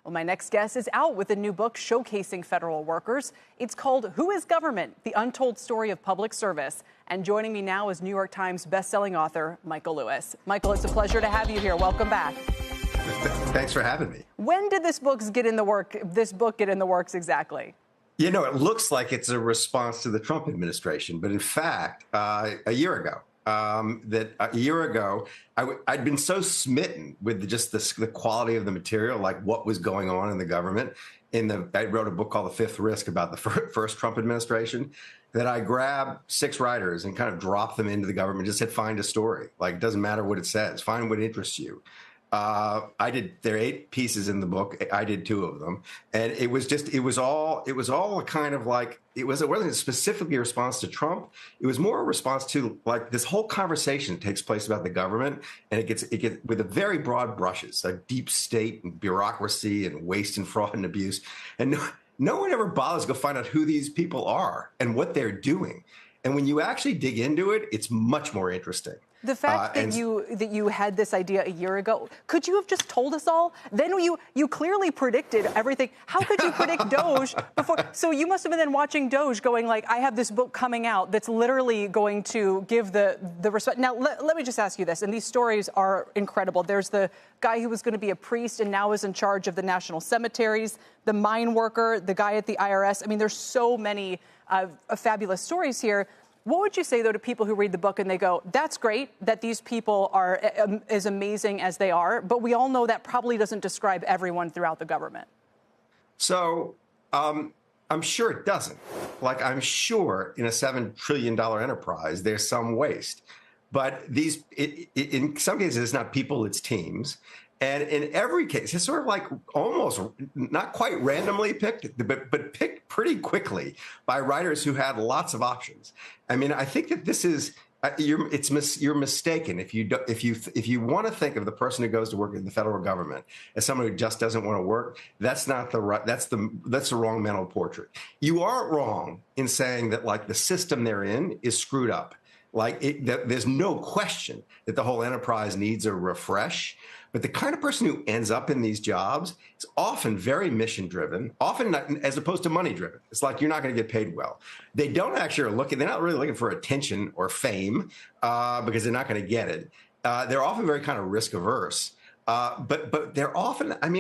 Well, my next guest is out with a new book showcasing federal workers. It's called Who is Government? The Untold Story of Public Service. And joining me now is New York Times bestselling author Michael Lewis. Michael, it's a pleasure to have you here. Welcome back. Thanks for having me. When did this book get in the works exactly? You know, it looks like it's a response to the Trump administration, but in fact, a year ago, I'd been so smitten with just the quality of the material, like what was going on in the government. I wrote a book called The Fifth Risk about the first Trump administration, that I grabbed 6 writers and kind of dropped them into the government, just said, find a story. Like, it doesn't matter what it says, find what interests you. There are 8 pieces in the book. I did 2 of them. And it was all a kind of like, it wasn't specifically a response to Trump. It was more a response to like this whole conversation that takes place about the government. And it gets with a very broad brushes, like deep state and bureaucracy and waste and fraud and abuse. And no one ever bothers to go find out who these people are and what they're doing. And when you actually dig into it, it's much more interesting. The fact that you had this idea a year ago, could you have just told us all? Then you clearly predicted everything. How could you predict Doge before? So you must have been then watching Doge going like, I have this book coming out that's literally going to give the respect. Now, let me just ask you this, and these stories are incredible. There's the guy who was going to be a priest and now is in charge of the national cemeteries, the mine worker, the guy at the IRS. I mean, there's so many fabulous stories here. What would you say, though, to people who read the book and they go, that's great that these people are as amazing as they are, but we all know that probably doesn't describe everyone throughout the government? So I'm sure it doesn't. Like, I'm sure in a $7 trillion enterprise, there's some waste. But in some cases, it's not people, it's teams. And in every case, it's sort of like almost not quite randomly picked, but picked pretty quickly by writers who had lots of options. I mean, I think that this is you're mistaken if you want to think of the person who goes to work in the federal government as someone who just doesn't want to work. That's the wrong mental portrait. You aren't wrong in saying that like the system they're in is screwed up. Like there's no question that the whole enterprise needs a refresh. But the kind of person who ends up in these jobs is often very mission driven, often not, as opposed to money driven. It's like you're not going to get paid well. They don't actually they're not really looking for attention or fame because they're not going to get it. They're often very kind of risk averse. But they're often, I've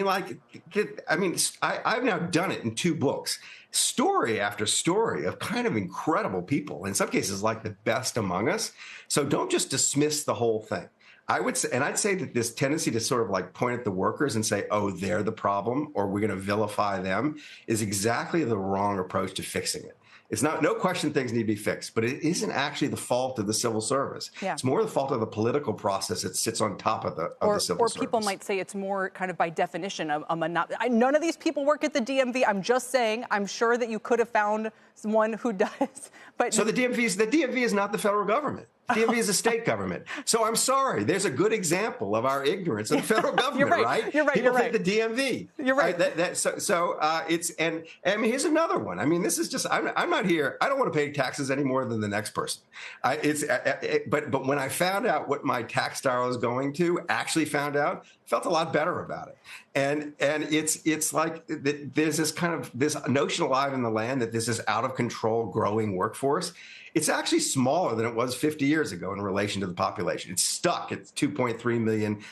now done it in 2 books, story after story of kind of incredible people, in some cases like the best among us. So don't just dismiss the whole thing. I'd say that this tendency to sort of like point at the workers and say, oh, they're the problem, or we're going to vilify them, is exactly the wrong approach to fixing it. It's no question things need to be fixed, but it isn't actually the fault of the civil service. Yeah. It's more the fault of the political process that sits on top of the civil service. Or people might say it's more kind of by definition a monopoly. None of these people work at the DMV. I'm just saying, I'm sure that you could have found someone who does. But so the DMV is not the federal government. The DMV is a state government. So I'm sorry. There's a good example of our ignorance of the federal government, right? You're right. People think the DMV. You're right. And here's another one. I mean, this is just, I'm not here. I don't want to pay taxes any more than the next person. But when I found out what my tax dollar was going to, felt a lot better about it. And it's like there's this notion alive in the land that this is out of control growing workforce. It's actually smaller than it was 50 years ago in relation to the population. It's stuck at 2.3 million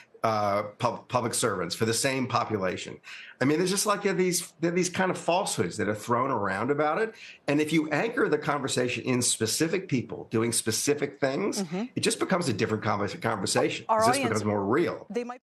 public servants for the same population. I mean, there's just like these kind of falsehoods that are thrown around about it. And if you anchor the conversation in specific people doing specific things, it just becomes a different conversation. It just becomes more real.